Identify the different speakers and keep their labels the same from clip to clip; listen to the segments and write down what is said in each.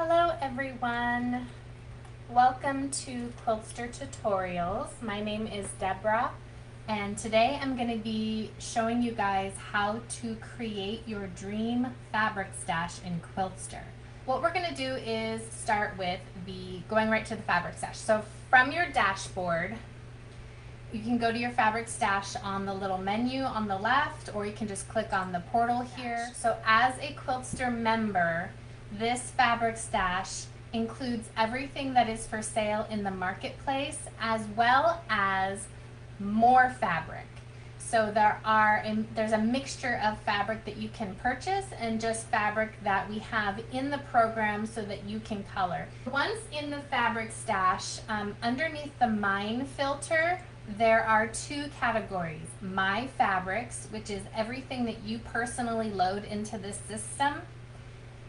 Speaker 1: Hello everyone, welcome to Quiltster Tutorials. My name is Deborah and today I'm going to be showing you guys how to create your dream fabric stash in Quiltster. What we're going to do is start with going right to the fabric stash. So from your dashboard, you can go to your fabric stash on the little menu on the left, or you can just click on the portal here. So as a Quiltster member, this fabric stash includes everything that is for sale in the marketplace as well as more fabric. So there's a mixture of fabric that you can purchase and just fabric that we have in the program so that you can color. Once in the fabric stash, underneath the Mine filter, there are two categories: My Fabrics, which is everything that you personally load into this system,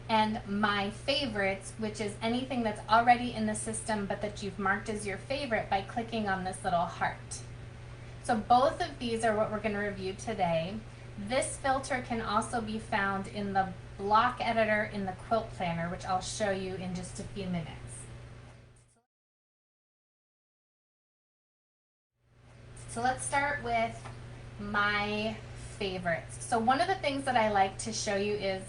Speaker 1: and My Favorites, which is anything that's already in the system but that you've marked as your favorite by clicking on this little heart. So both of these are what we're going to review today. This filter can also be found in the block editor in the Quilt Planner, which I'll show you in just a few minutes. So let's start with My Favorites. So one of the things that I like to show you is,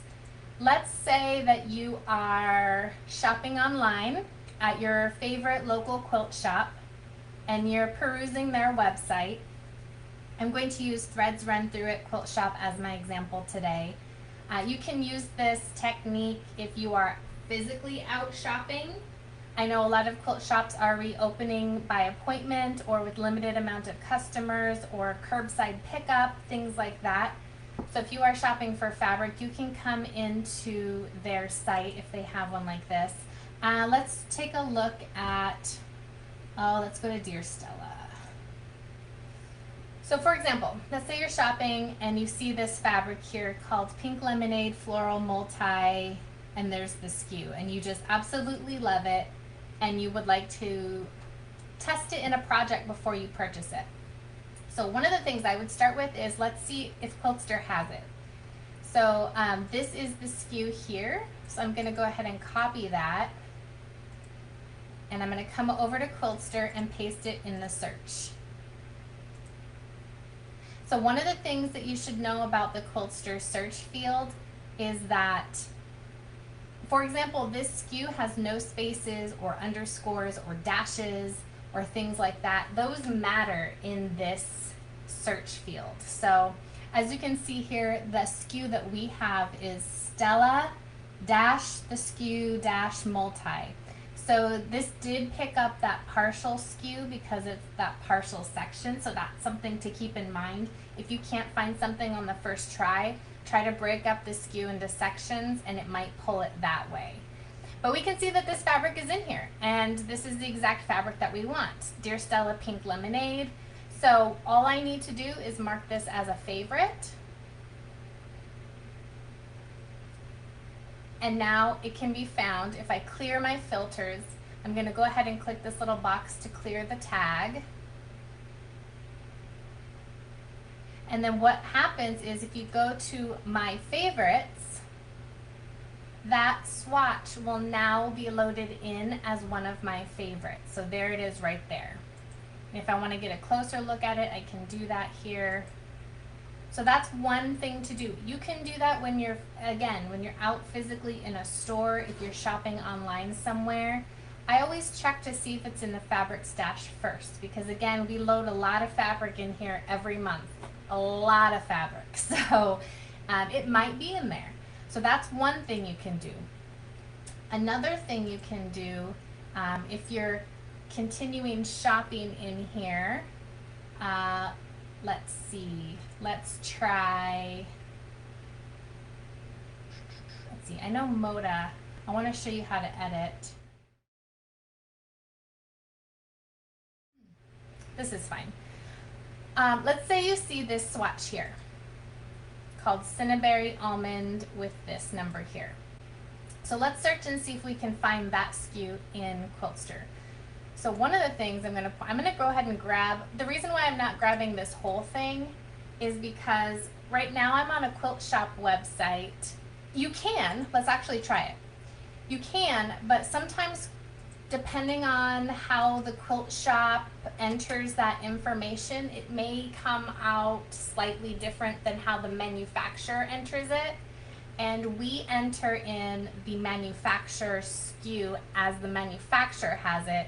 Speaker 1: let's say that you are shopping online at your favorite local quilt shop and you're perusing their website. I'm going to use Threads Run Through It Quilt Shop as my example today. You can use this technique if you are physically out shopping. I know a lot of quilt shops are reopening by appointment or with limited amount of customers or curbside pickup, things like that. So if you are shopping for fabric, you can come into their site if they have one like this. Let's take a look at, let's go to Dear Stella. So for example, let's say you're shopping and you see this fabric here called Pink Lemonade Floral Multi, and there's the SKU, and you just absolutely love it, and you would like to test it in a project before you purchase it. So one of the things I would start with is, let's see if Quiltster has it. So this is the SKU here. So I'm going to go ahead and copy that. And I'm going to come over to Quiltster and paste it in the search. So one of the things that you should know about the Quiltster search field is that, for example, this SKU has no spaces or underscores or dashes or things like that. Those matter in this search field. So as you can see here, the SKU that we have is Stella dash the SKU dash multi. So this did pick up that partial SKU because it's that partial section. So that's something to keep in mind. If you can't find something on the first try to break up the SKU into sections and it might pull it that way. But we can see that this fabric is in here, and this is the exact fabric that we want. Dear Stella Pink Lemonade. So all I need to do is mark this as a favorite. And now it can be found. If I clear my filters, I'm going to go ahead and click this little box to clear the tag. And then what happens is, if you go to My Favorites, that swatch will now be loaded in as one of my favorites. So there it is right there. And if I want to get a closer look at it, I can do that here. So that's one thing to do. You can do that when you're out physically in a store, if you're shopping online somewhere. I always check to see if it's in the fabric stash first, because again, we load a lot of fabric in here every month. A lot of fabric. So it might be in there. So that's one thing you can do. Another thing you can do, if you're continuing shopping in here, let's see, let's see, I know Moda, I want to show you how to edit. This is fine. Let's say you see this swatch here called Cinnaberry Almond with this number here. So let's search and see if we can find that SKU in Quiltster. So one of the things I'm going to go ahead and grab, the reason why I'm not grabbing this whole thing is because right now I'm on a Quilt Shop website. You can, let's actually try it. You can, but sometimes depending on how the quilt shop enters that information, it may come out slightly different than how the manufacturer enters it. And we enter in the manufacturer SKU as the manufacturer has it.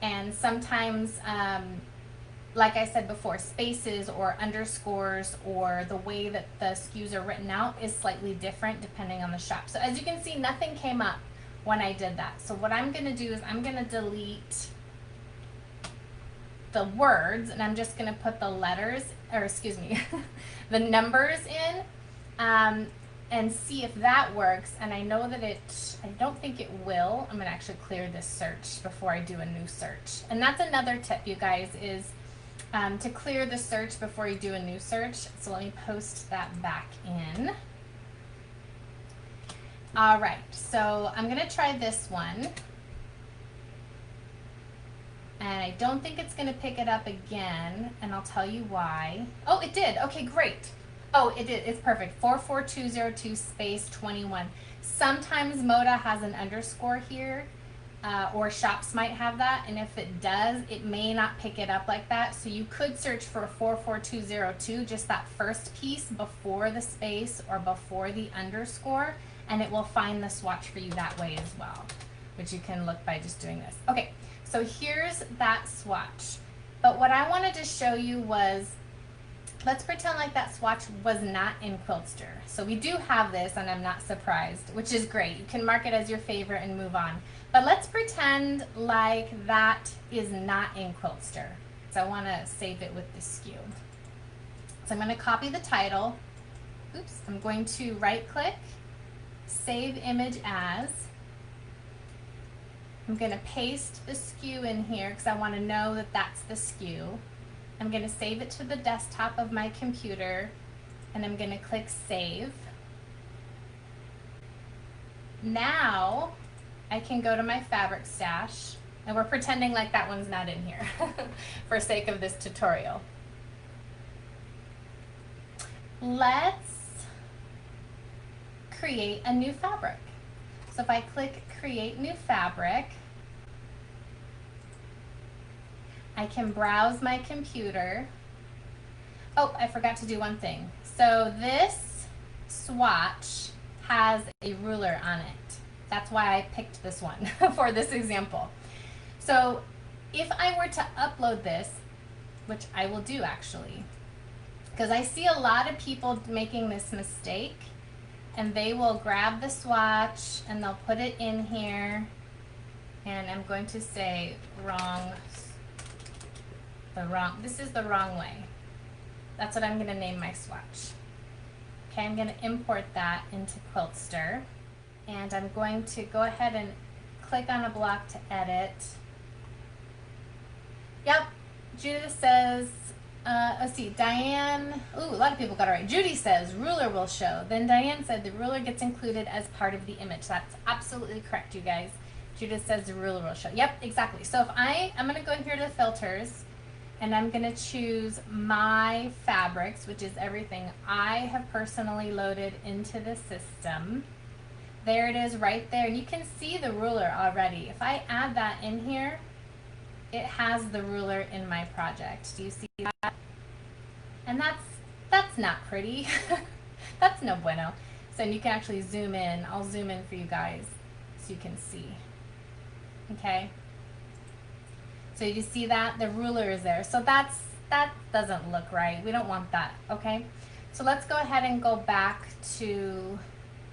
Speaker 1: And sometimes, like I said before, spaces or underscores or the way that the SKUs are written out is slightly different depending on the shop. So as you can see, nothing came up when I did that. So what I'm going to do is I'm going to delete the words, and I'm just going to put the letters, or excuse me, the numbers in, and see if that works. And I know that I don't think it will. I'm going to actually clear this search before I do a new search. And that's another tip, you guys, is to clear the search before you do a new search. So let me post that back in. All right, so I'm gonna try this one. And I don't think it's gonna pick it up again, and I'll tell you why. Oh, it did, okay, great. Oh, it did, it's perfect, 44202 space 21. Sometimes Moda has an underscore here, or shops might have that, and if it does, it may not pick it up like that. So you could search for 44202, just that first piece before the space or before the underscore, and it will find the swatch for you that way as well, which you can look by just doing this. Okay, so here's that swatch. But what I wanted to show you was, let's pretend like that swatch was not in Quiltster. So we do have this, and I'm not surprised, which is great. You can mark it as your favorite and move on. But let's pretend like that is not in Quiltster. So I want to save it with the SKU. So I'm going to copy the title. Oops, I'm going to right click, save image as. I'm going to paste the SKU in here because I want to know that that's the SKU. I'm going to save it to the desktop of my computer, and I'm going to click save. Now I can go to my fabric stash, and we're pretending like that one's not in here for sake of this tutorial. Let's create a new fabric. So if I click create new fabric, I can browse my computer. Oh, I forgot to do one thing. So this swatch has a ruler on it. That's why I picked this one for this example. So if I were to upload this, which I will do actually, because I see a lot of people making this mistake, and they will grab the swatch and they'll put it in here, and I'm going to say this is the wrong way. That's what I'm going to name my swatch. Okay, I'm going to import that into Quiltster, and I'm going to go ahead and click on a block to edit. Yep, Judith says, let's see, Diane, ooh, a lot of people got it right. Judy says ruler will show. Then Diane said the ruler gets included as part of the image. That's absolutely correct, you guys. Judith says the ruler will show. Yep, exactly. So if I'm going to go in here to filters, and I'm going to choose my fabrics, which is everything I have personally loaded into the system. There it is right there, and you can see the ruler already. If I add that in here, it has the ruler in my project. Do you see that? And that's not pretty. That's no bueno. So you can actually zoom in. I'll zoom in for you guys so you can see. Okay. So you see that? The ruler is there. So that doesn't look right. We don't want that, okay? So let's go ahead and go back to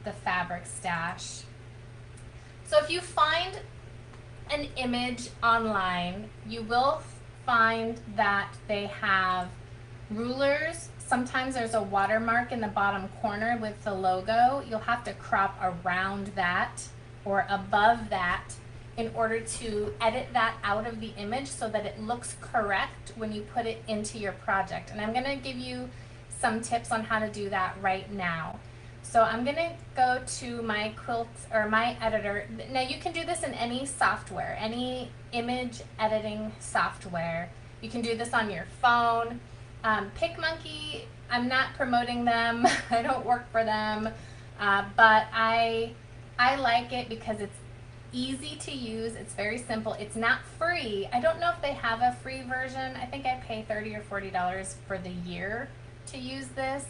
Speaker 1: the fabric stash. So if you find an image online, you will find that they have rulers. Sometimes there's a watermark in the bottom corner with the logo. You'll have to crop around that or above that in order to edit that out of the image so that it looks correct when you put it into your project. And I'm going to give you some tips on how to do that right now. So I'm going to go to my quilt or my editor. Now you can do this in any software, any image editing software. You can do this on your phone. PicMonkey, I'm not promoting them. I don't work for them, but I like it because it's easy to use. It's very simple. It's not free. I don't know if they have a free version. I think I pay $30 or $40 for the year to use this.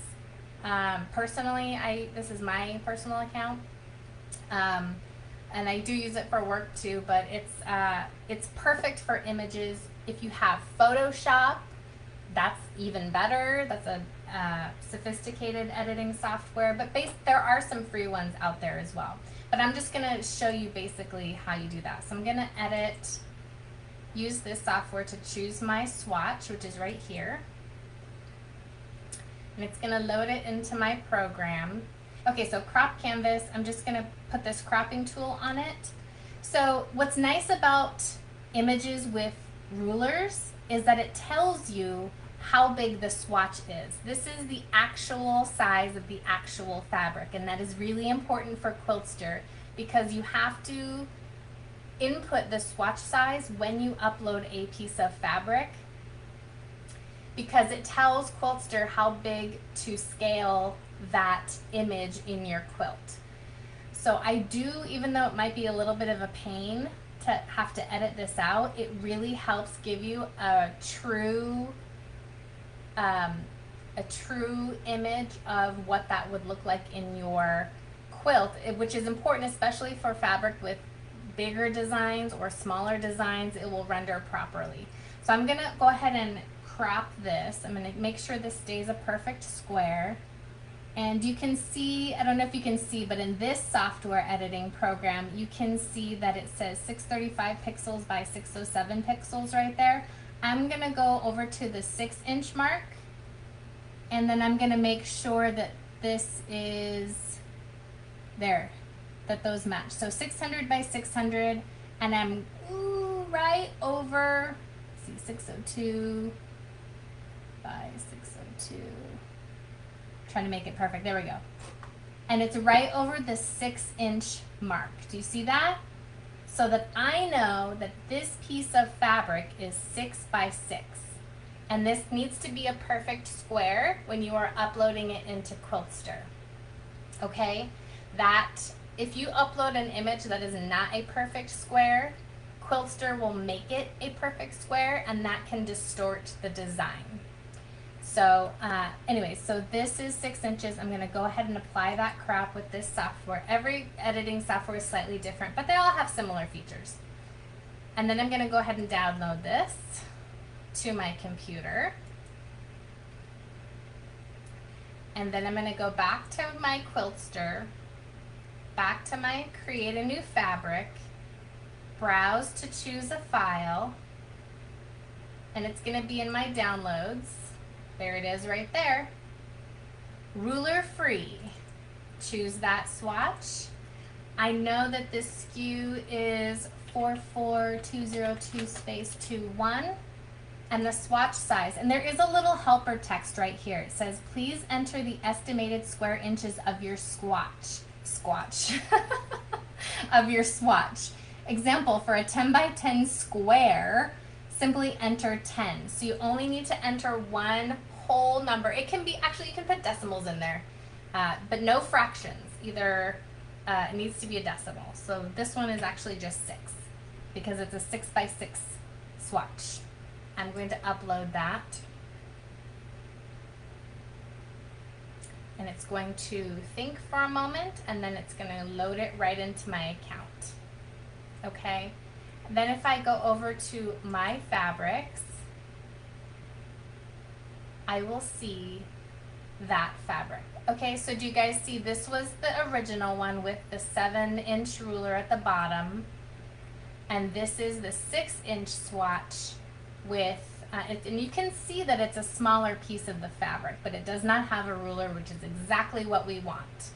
Speaker 1: Personally, this is my personal account, and I do use it for work too. But it's perfect for images. If you have Photoshop, that's even better. That's a sophisticated editing software. But there are some free ones out there as well. But I'm just going to show you basically how you do that. So I'm going to use this software to choose my swatch, which is right here. And it's going to load it into my program. Okay, so crop canvas, I'm just going to put this cropping tool on it. So what's nice about images with rulers is that it tells you how big the swatch is. This is the actual size of the actual fabric, and that is really important for Quiltster because you have to input the swatch size when you upload a piece of fabric, because it tells Quiltster how big to scale that image in your quilt. So I do, even though it might be a little bit of a pain to have to edit this out, it really helps give you a true image of what that would look like in your quilt, which is important, especially for fabric with bigger designs or smaller designs. It will render properly. So I'm gonna go ahead and crop this. I'm gonna make sure this stays a perfect square. And you can see, I don't know if you can see, but in this software editing program, you can see that it says 635 pixels by 607 pixels right there. I'm gonna go over to the 6-inch mark, and then I'm gonna make sure that this is there, that those match. So 600 by 600, and I'm right over, let's see, 602 by 602. Trying to make it perfect. There we go. And it's right over the 6-inch mark. Do you see that? So that I know that this piece of fabric is 6 by 6. And this needs to be a perfect square when you are uploading it into Quiltster. Okay? That if you upload an image that is not a perfect square, Quiltster will make it a perfect square, and that can distort the design. So anyway, so this is 6 inches. I'm going to go ahead and apply that crop with this software. Every editing software is slightly different, but they all have similar features. And then I'm going to go ahead and download this to my computer. And then I'm going to go back to my Quiltster, back to my create a new fabric, browse to choose a file, and it's going to be in my downloads. There it is right there. Ruler free. Choose that swatch. I know that this SKU is 44202-21, and the swatch size. And there is a little helper text right here. It says, please enter the estimated square inches of your swatch. Of your swatch. Example, for a 10 by 10 square, simply enter 10. So you only need to enter one whole number. It can be, actually you can put decimals in there, but no fractions. Either it needs to be a decimal. So this one is actually just 6 because it's a 6 by 6 swatch. I'm going to upload that, and it's going to think for a moment, and then it's going to load it right into my account. Okay, then if I go over to my fabrics, I will see that fabric. Okay, so do you guys see this was the original one with the 7-inch ruler at the bottom, and this is the 6-inch swatch with, and you can see that it's a smaller piece of the fabric, but it does not have a ruler, which is exactly what we want.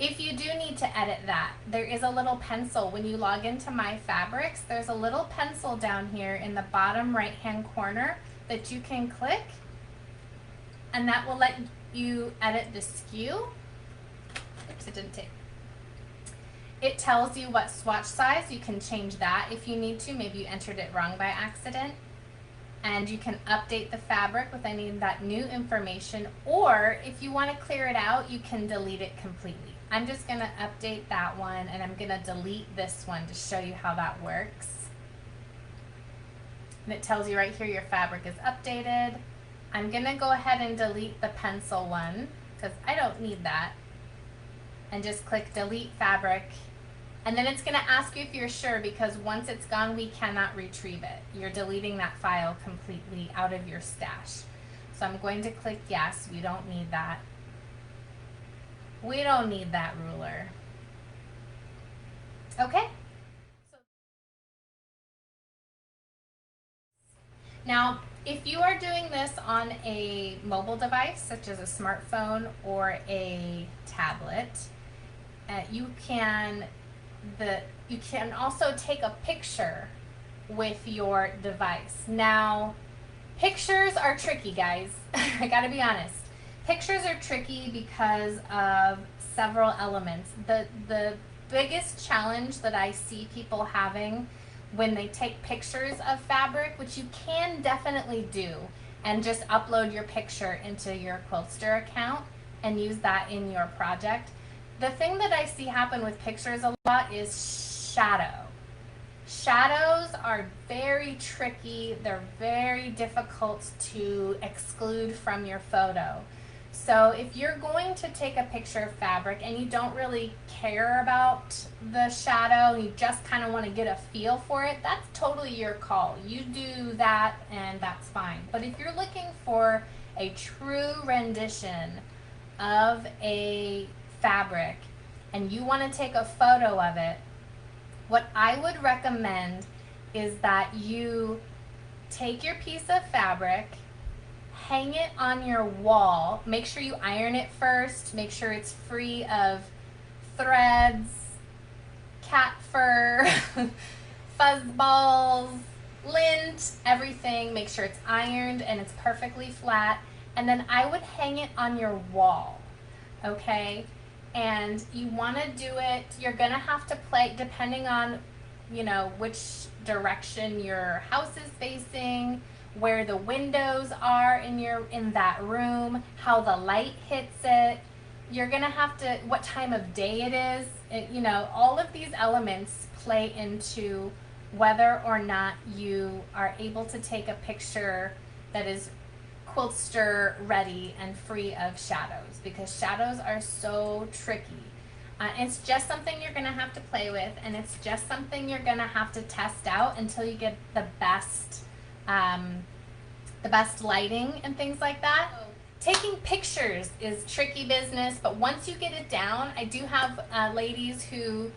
Speaker 1: If you do need to edit that, there is a little pencil. When you log into My Fabrics, there's a little pencil down here in the bottom right-hand corner that you can click, and that will let you edit the SKU. Oops, it didn't take. It tells you what swatch size. You can change that if you need to. Maybe you entered it wrong by accident. and you can update the fabric with any of that new information, or if you want to clear it out, you can delete it completely. I'm just going to update that one, and I'm going to delete this one to show you how that works. And it tells you right here your fabric is updated. I'm going to go ahead and delete the pencil one because I don't need that. And just click delete fabric. And then it's going to ask you if you're sure, because once it's gone, we cannot retrieve it. You're deleting that file completely out of your stash. So I'm going to click yes. We don't need that. We don't need that ruler. Okay. Now, if you are doing this on a mobile device, such as a smartphone or a tablet, you can also take a picture with your device. Now, pictures are tricky, guys. I gotta be honest. Pictures are tricky because of several elements. The biggest challenge that I see people having when they take pictures of fabric, which you can definitely do, and just upload your picture into your Quiltster account and use that in your project. The thing that I see happen with pictures a lot is shadow. Shadows are very tricky. They're very difficult to exclude from your photo. So if you're going to take a picture of fabric and you don't really care about the shadow, you just kind of want to get a feel for it, that's totally your call. You do that and that's fine. But if you're looking for a true rendition of a fabric and you want to take a photo of it, what I would recommend is that you take your piece of fabric, hang it on your wall. Make sure you iron it first. Make sure it's free of threads, cat fur, fuzz balls, lint, everything. Make sure it's ironed and it's perfectly flat. And then I would hang it on your wall, okay? And you want to do it, you're going to have to play, depending on, you know, which direction your house is facing, where the windows are in that room, how the light hits it. You're gonna have to, what time of day it is, you know, all of these elements play into whether or not you are able to take a picture that is Quiltster ready and free of shadows, because shadows are so tricky. It's just something you're gonna have to play with, and it's just something you're gonna have to test out until you get the best lighting and things like that. Taking pictures is tricky business, but once you get it down, I do have ladies who,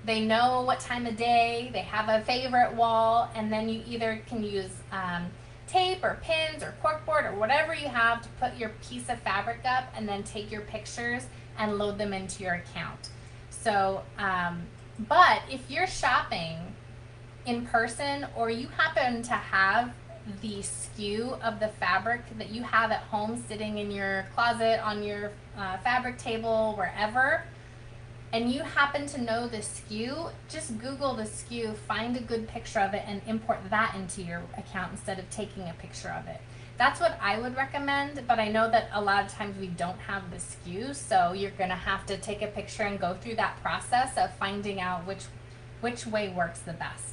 Speaker 1: they know what time of day, they have a favorite wall, and then you either can use tape or pins or corkboard or whatever you have to put your piece of fabric up, and then take your pictures and load them into your account. So, but if you're shopping in person, or you happen to have the SKU of the fabric that you have at home sitting in your closet, on your fabric table, wherever, and you happen to know the SKU, just Google the SKU, find a good picture of it, and import that into your account instead of taking a picture of it. That's what I would recommend, but I know that a lot of times we don't have the SKU, so you're gonna have to take a picture and go through that process of finding out which way works the best.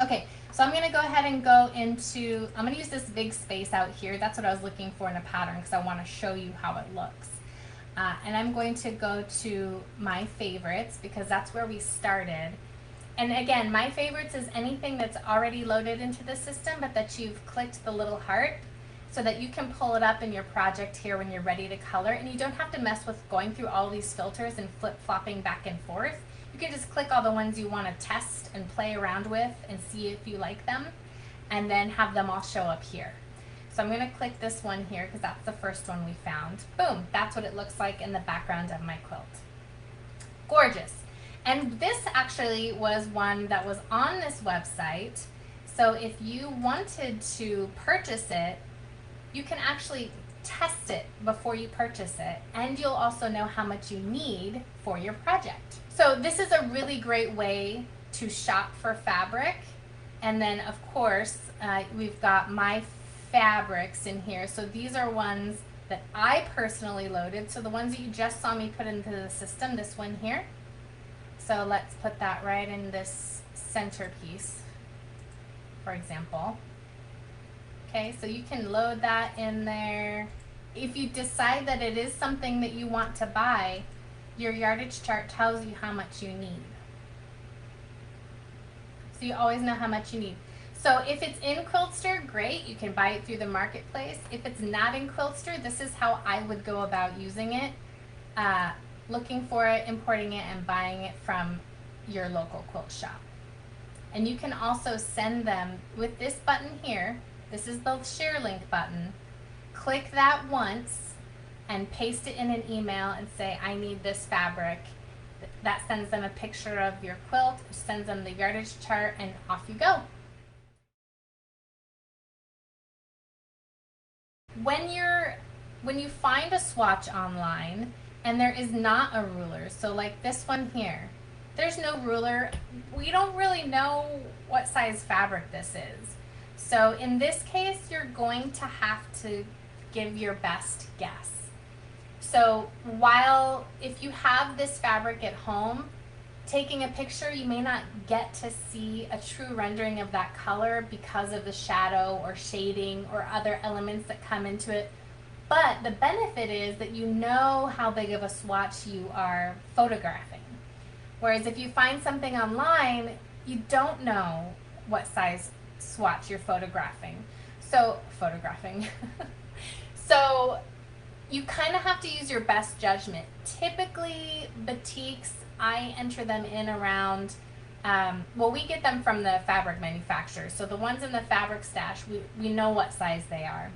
Speaker 1: Okay, so I'm going to go ahead and go into, I'm going to use this big space out here. That's what I was looking for in a pattern, because I want to show you how it looks. And I'm going to go to my favorites, because that's where we started. And again, my favorites is anything that's already loaded into the system, but that you've clicked the little heart so that you can pull it up in your project here when you're ready to color, and you don't have to mess with going through all these filters and flip-flopping back and forth. You can just click all the ones you want to test and play around with and see if you like them, and then have them all show up here. So I'm going to click this one here because that's the first one we found. Boom, that's what it looks like in the background of my quilt. Gorgeous. And this actually was one that was on this website. So if you wanted to purchase it, you can actually test it before you purchase it, and you'll also know how much you need for your project. So this is a really great way to shop for fabric. And then of course, we've got my fabrics in here. So these are ones that I personally loaded. So the ones that you just saw me put into the system, this one here. So let's put that right in this centerpiece, for example. Okay, so you can load that in there. If you decide that it is something that you want to buy, your yardage chart tells you how much you need. So you always know how much you need. So if it's in Quiltster, great, you can buy it through the marketplace. If it's not in Quiltster, this is how I would go about using it. Looking for it, importing it, and buying it from your local quilt shop. And you can also send them with this button here. This is the share link button. Click that once and paste it in an email and say, I need this fabric. That sends them a picture of your quilt, sends them the yardage chart, and off you go. When you find a swatch online and there is not a ruler, so like this one here, there's no ruler. We don't really know what size fabric this is. So in this case, you're going to have to give your best guess. So while if you have this fabric at home, taking a picture, you may not get to see a true rendering of that color because of the shadow or shading or other elements that come into it. But the benefit is that you know how big of a swatch you are photographing. Whereas if you find something online, you don't know what size swatch you're photographing. So so you kind of have to use your best judgment. Typically, batiks, I enter them in around, well, we get them from the fabric manufacturers. So the ones in the fabric stash, we know what size they are.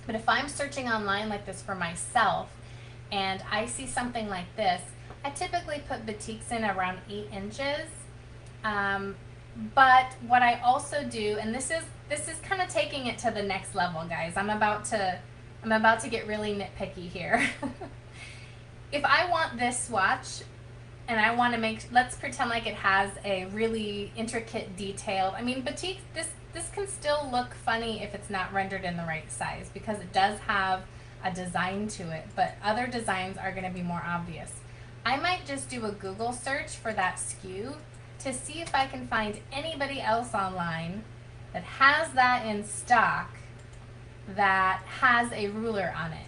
Speaker 1: But if I'm searching online like this for myself and I see something like this, I typically put batiks in around 8 inches. But what I also do, and this is kind of taking it to the next level, guys. I'm about to get really nitpicky here. If I want this swatch and I want to make, let's pretend like it has a really intricate detailed, I mean, batik, this can still look funny if it's not rendered in the right size because it does have a design to it, but other designs are going to be more obvious. I might just do a Google search for that SKU to see if I can find anybody else online that has that in stock that has a ruler on it.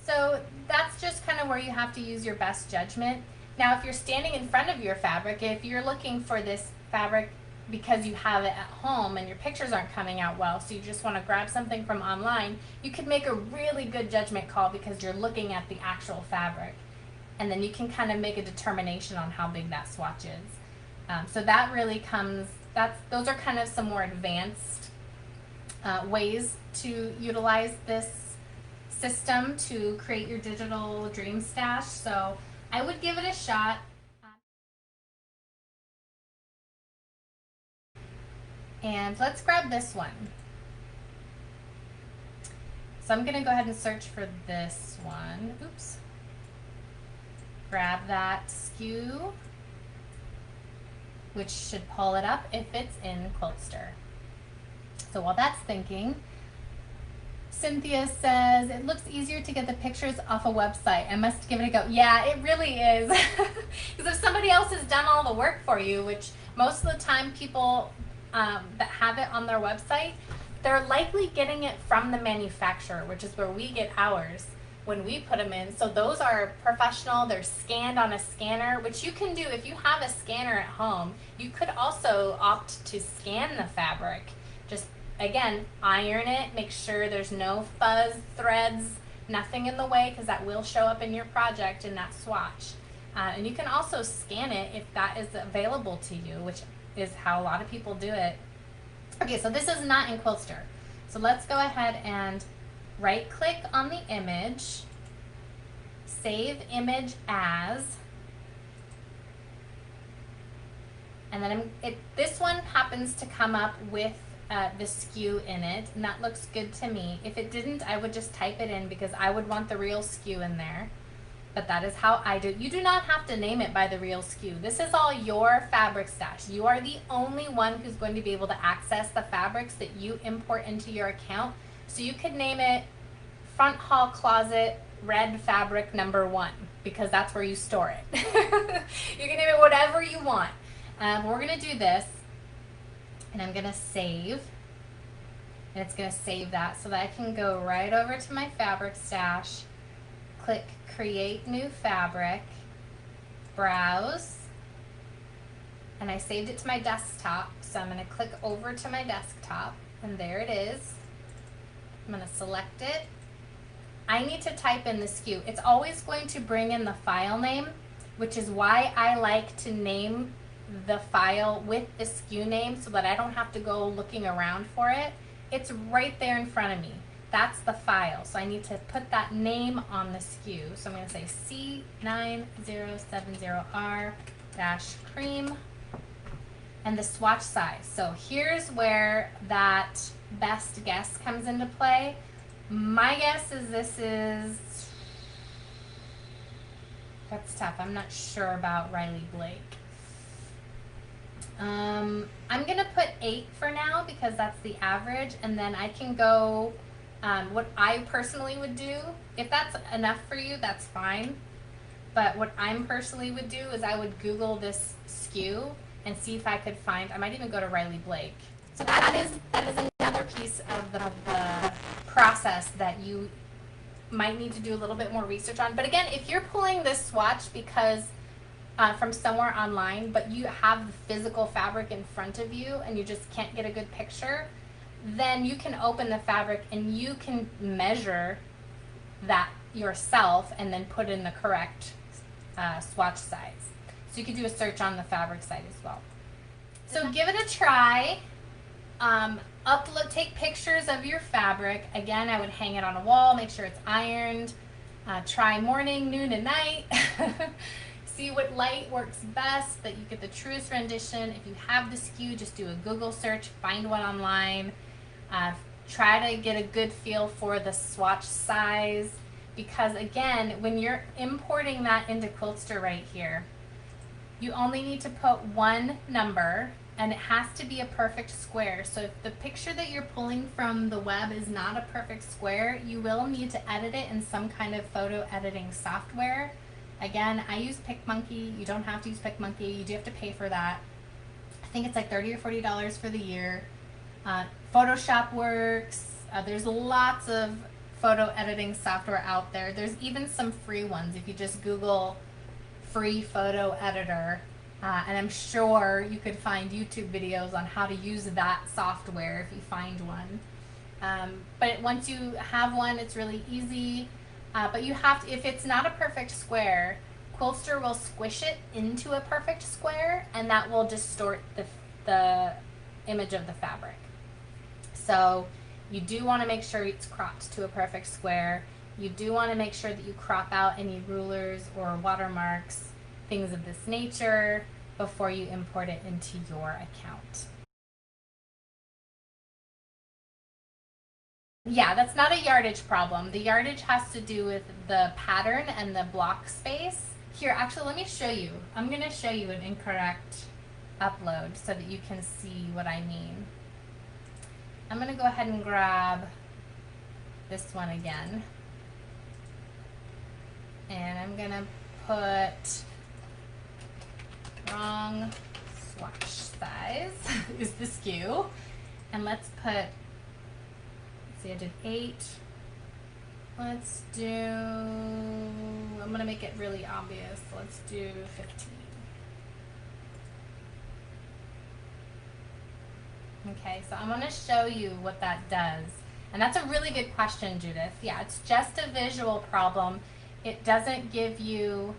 Speaker 1: So that's just kind of where you have to use your best judgment. Now, if you're standing in front of your fabric, if you're looking for this fabric because you have it at home and your pictures aren't coming out well, so you just want to grab something from online, you could make a really good judgment call because you're looking at the actual fabric. And then you can kind of make a determination on how big that swatch is. So that really comes, those are kind of some more advanced ways to utilize this system to create your digital dream stash. So I would give it a shot. And let's grab this one. So I'm going to go ahead and search for this one. Oops. Grab that SKU, which should pull it up if it's in Quiltster. So while that's thinking, Cynthia says, it looks easier to get the pictures off a website. I must give it a go. Yeah, it really is. Because if somebody else has done all the work for you, which most of the time people that have it on their website, they're likely getting it from the manufacturer, which is where we get ours when we put them in. So those are professional, they're scanned on a scanner, which you can do if you have a scanner at home. You could also opt to scan the fabric. Just, again, iron it, make sure there's no fuzz, threads, nothing in the way, because that will show up in your project in that swatch. And you can also scan it if that is available to you, which is how a lot of people do it. Okay, so this is not in Quiltster. So let's go ahead and right click on the image, save image as, and then this one happens to come up with the SKU in it, and that looks good to me. If it didn't, I would just type it in because I would want the real SKU in there. but that is how I do it. You do not have to name it by the real SKU. This is all your fabric stash. You are the only one who's going to be able to access the fabrics that you import into your account. So you could name it Front Hall Closet Red Fabric #1 because that's where you store it. You can name it whatever you want. We're going to do this, and I'm going to save, and it's going to save that so that I can go right over to my fabric stash, click Create New Fabric, Browse, and I saved it to my desktop, so I'm going to click over to my desktop, and there it is. I'm going to select it. I need to type in the SKU. It's always going to bring in the file name, which is why I like to name the file with the SKU name so that I don't have to go looking around for it. It's right there in front of me. That's the file. So I need to put that name on the SKU. So I'm going to say C9070R-cream and the swatch size. So here's where that best guess comes into play. My guess is this is, that's tough. I'm not sure about Riley Blake. I'm going to put 8 for now because that's the average, and then I can go what I personally would do. If that's enough for you, that's fine. But what I'm personally would do is I would Google this SKU and see if I could find, I might even go to Riley Blake. So that is another piece of the process that you might need to do a little bit more research on. But again, if you're pulling this swatch because from somewhere online, but you have the physical fabric in front of you and you just can't get a good picture, then you can open the fabric and you can measure that yourself and then put in the correct swatch size. So you could do a search on the fabric site as well. So give it a try. Take pictures of your fabric. Again, I would hang it on a wall, make sure it's ironed. Try morning, noon, and night. See what light works best, that you get the truest rendition. If you have the SKU, just do a Google search, find one online. Try to get a good feel for the swatch size, because again, when you're importing that into Quiltster right here, you only need to put one number, and it has to be a perfect square. So if the picture that you're pulling from the web is not a perfect square, you will need to edit it in some kind of photo editing software. Again, I use PicMonkey. You don't have to use PicMonkey. You do have to pay for that. I think it's like $30 or $40 for the year. Photoshop works. There's lots of photo editing software out there. There's even some free ones if you just Google free photo editor. And I'm sure you could find YouTube videos on how to use that software if you find one. But once you have one, it's really easy. But you have to, if it's not a perfect square, Quiltster will squish it into a perfect square, and that will distort the image of the fabric. So you do want to make sure it's cropped to a perfect square. You do want to make sure that you crop out any rulers or watermarks, things of this nature, before you import it into your account. Yeah, that's not a yardage problem. The yardage has to do with the pattern and the block space. Here, actually, let me show you. I'm going to show you an incorrect upload so that you can see what I mean. I'm going to go ahead and grab this one again. And I'm going to put wrong swatch size is the SKU. And let's put, see, I did 8. Let's do, I'm going to make it really obvious. Let's do 15. Okay, so I'm going to show you what that does. And that's a really good question, Judith. Yeah, it's just a visual problem. It doesn't give you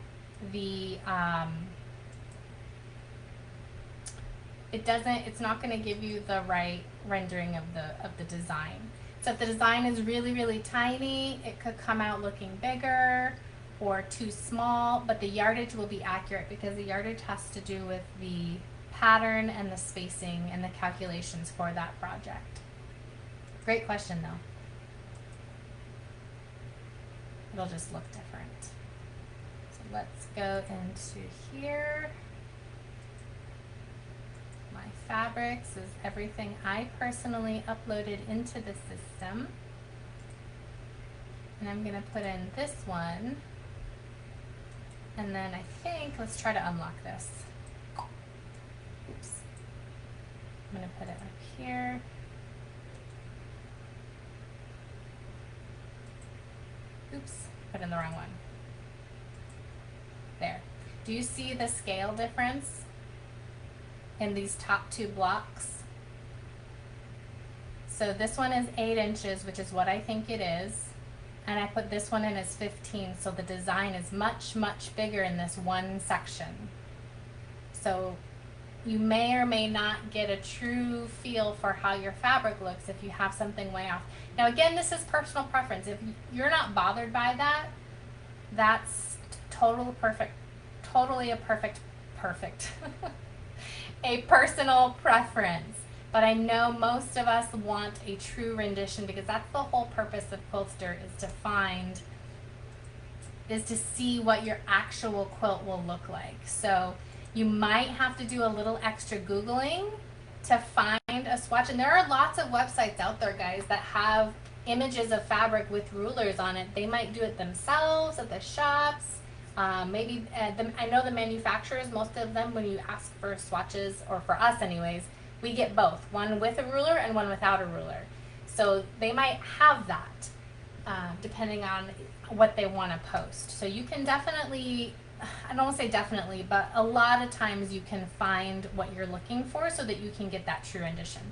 Speaker 1: the, it's not going to give you the right rendering of the design. So if the design is really, really tiny, it could come out looking bigger or too small, but the yardage will be accurate because the yardage has to do with the pattern and the spacing and the calculations for that project. Great question though. It'll just look different. let's go into here. My fabrics is everything I personally uploaded into the system. And I'm going to put in this one. And then I think, let's try to unlock this. Oops. I'm going to put it up here. Oops, put in the wrong one. There. Do you see the scale difference in these top two blocks? So this one is 8 inches, which is what I think it is. And I put this one in as 15, so the design is much, much bigger in this one section. So you may or may not get a true feel for how your fabric looks if you have something way off. Now again, this is personal preference. If you're not bothered by that, that's totally a personal preference. But I know most of us want a true rendition, because that's the whole purpose of Quiltster, is to see what your actual quilt will look like. So you might have to do a little extra Googling to find a swatch. And there are lots of websites out there, guys, that have images of fabric with rulers on it. They might do it themselves at the shops. Maybe I know the manufacturers, most of them, when you ask for swatches, or for us anyways, we get both, one with a ruler and one without a ruler. So they might have that, depending on what they want to post. So you can definitely, I don't want to say definitely, but a lot of times you can find what you're looking for so that you can get that true rendition.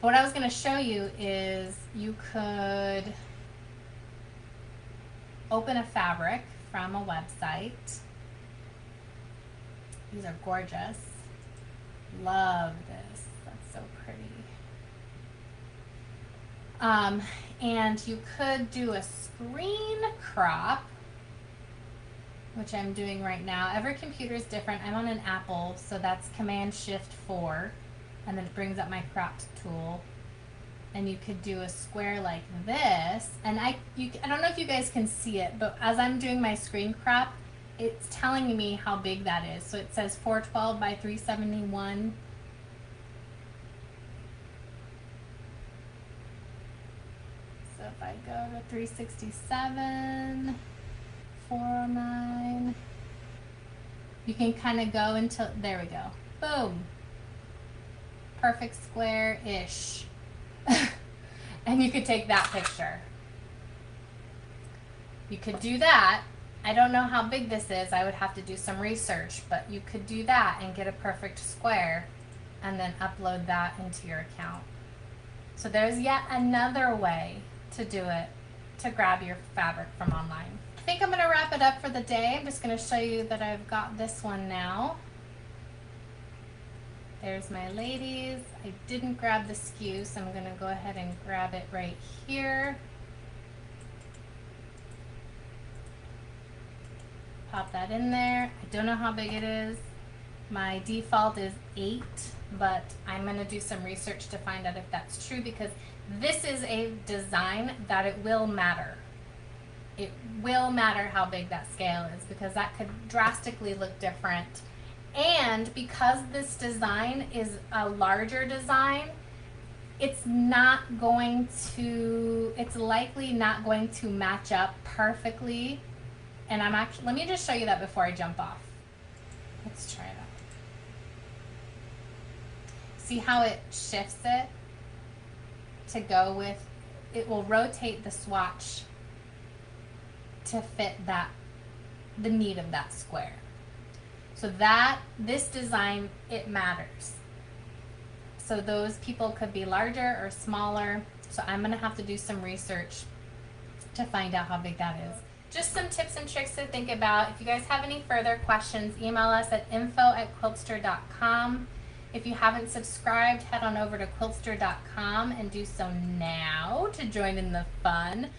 Speaker 1: What I was going to show you is you could open a fabric from a website. These are gorgeous. Love this. That's so pretty. And you could do a screen crop, which I'm doing right now. Every computer is different. I'm on an Apple, so that's Command-Shift-4, and then it brings up my cropped tool. And you could do a square like this. And I don't know if you guys can see it, but as I'm doing my screen crop, it's telling me how big that is. So it says 412 by 371. So if I go to 367, 409, you can kind of go until, there we go. Boom. Perfect square-ish. And you could take that picture. You could do that. I don't know how big this is. I would have to do some research, but you could do that and get a perfect square and then upload that into your account. So there's yet another way to do it, to grab your fabric from online. I think I'm going to wrap it up for the day. I'm just going to show you that I've got this one now. There's my ladies. I didn't grab the skew, so I'm going to go ahead and grab it right here. Pop that in there. I don't know how big it is. My default is 8, but I'm going to do some research to find out if that's true, because this is a design that it will matter. It will matter how big that scale is, because that could drastically look different. And because this design is a larger design, it's likely not going to match up perfectly. And let me just show you that before I jump off. Let's try it out. See how it shifts it to go with, it will rotate the swatch to fit the need of that square. So this design, it matters. So those people could be larger or smaller. So I'm gonna have to do some research to find out how big that is. Just some tips and tricks to think about. If you guys have any further questions, email us at info@quiltster.com. If you haven't subscribed, head on over to quiltster.com and do so now to join in the fun.